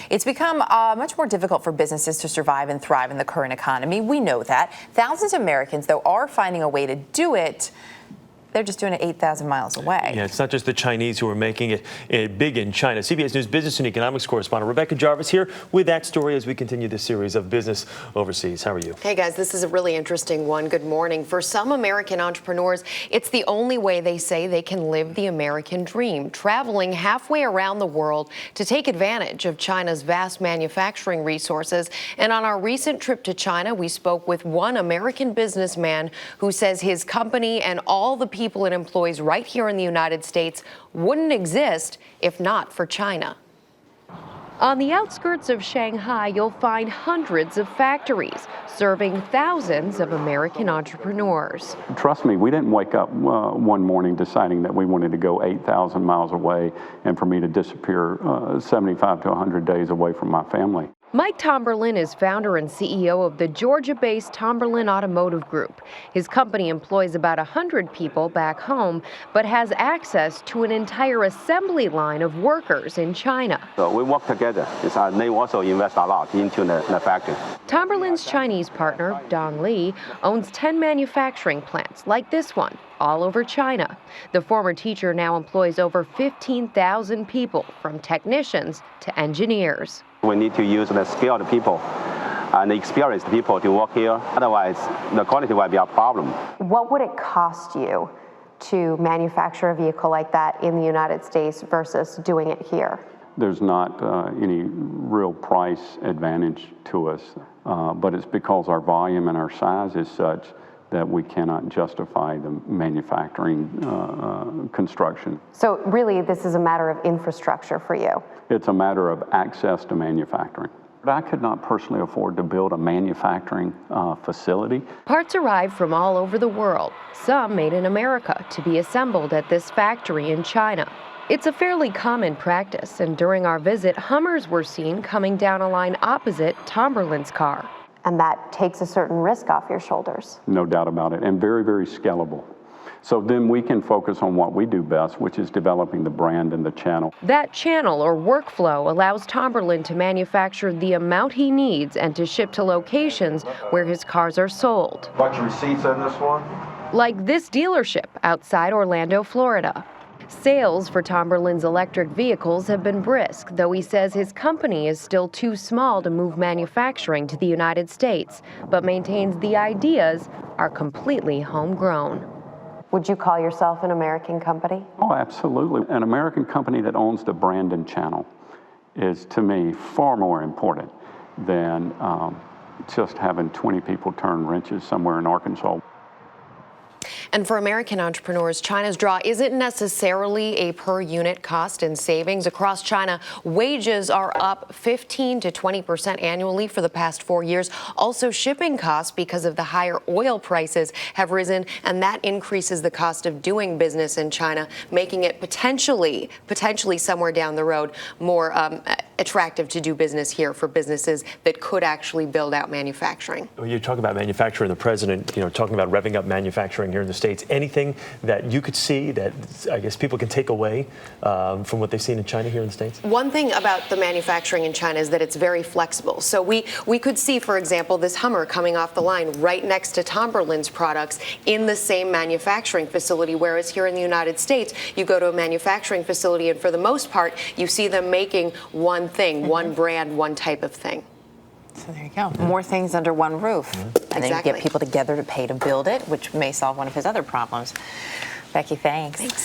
It's become much more difficult for businesses to survive and thrive in the current economy. We know that. Thousands of Americans, though, are finding a way to do it. They're just doing it 8,000 miles away. Yeah, it's not just the Chinese who are making it big in China. CBS News business and economics correspondent Rebecca Jarvis here with that story as we continue this series of business overseas. How are you? Hey guys, this is a really interesting one. Good morning. For some American entrepreneurs, it's the only way they say they can live the American dream, traveling halfway around the world to take advantage of China's vast manufacturing resources. And on our recent trip to China, we spoke with one American businessman who says his company and all the people it employs right here in the United States wouldn't exist if not for China. On the outskirts of Shanghai, you'll find hundreds of factories serving thousands of American entrepreneurs. Trust me, we didn't wake up one morning deciding that we wanted to go 8,000 miles away and for me to disappear 75 to 100 days away from my family. Mike Tomberlin is founder and CEO of the Georgia-based Tomberlin Automotive Group. His company employs about 100 people back home, but has access to an entire assembly line of workers in China. So we work together. They also invest a lot into the factory. Tomberlin's Chinese partner, Dong Li, owns 10 manufacturing plants like this one all over China. The former teacher now employs over 15,000 people, from technicians to engineers. We need to use the skilled people and the experienced people to work here. Otherwise, the quality will be a problem. What would it cost you to manufacture a vehicle like that in the United States versus doing it here? There's not any real price advantage to us, but it's because our volume and our size is such that we cannot justify the manufacturing construction. So really, this is a matter of infrastructure for you. It's a matter of access to manufacturing. I could not personally afford to build a manufacturing facility. Parts arrive from all over the world, some made in America to be assembled at this factory in China. It's a fairly common practice, and during our visit, Hummers were seen coming down a line opposite Tomberlin's car. And that takes a certain risk off your shoulders. No doubt about it, and very, very scalable. So then we can focus on what we do best, which is developing the brand and the channel. That channel or workflow allows Tomberlin to manufacture the amount he needs and to ship to locations where his cars are sold. Bunch of receipts on this one? Like this dealership outside Orlando, Florida. Sales for Tomberlin's electric vehicles have been brisk, though he says his company is still too small to move manufacturing to the United States, but maintains the ideas are completely homegrown. Would you call yourself an American company? Oh, absolutely. An American company that owns the brand and channel is, to me, far more important than just having 20 people turn wrenches somewhere in Arkansas. And for American entrepreneurs, China's draw isn't necessarily a per unit cost in savings. Across China, wages are up 15 to 20% annually for the past 4 years. Also, shipping costs, because of the higher oil prices, have risen, and that increases the cost of doing business in China, making it potentially somewhere down the road more attractive to do business here for businesses that could actually build out manufacturing. Well, you talk about manufacturing, the president, talking about revving up manufacturing here in the States. Anything that you could see that I guess people can take away from what they've seen in China here in the States? One thing about the manufacturing in China is that it's very flexible. So we could see, for example, this Hummer coming off the line right next to Tomberlin's products in the same manufacturing facility, whereas here in the United States, you go to a manufacturing facility and for the most part, you see them making one thing, one brand, one type of thing. So there you go. More things under one roof. And then you get people together to pay to build it, which may solve one of his other problems. Becky, thanks.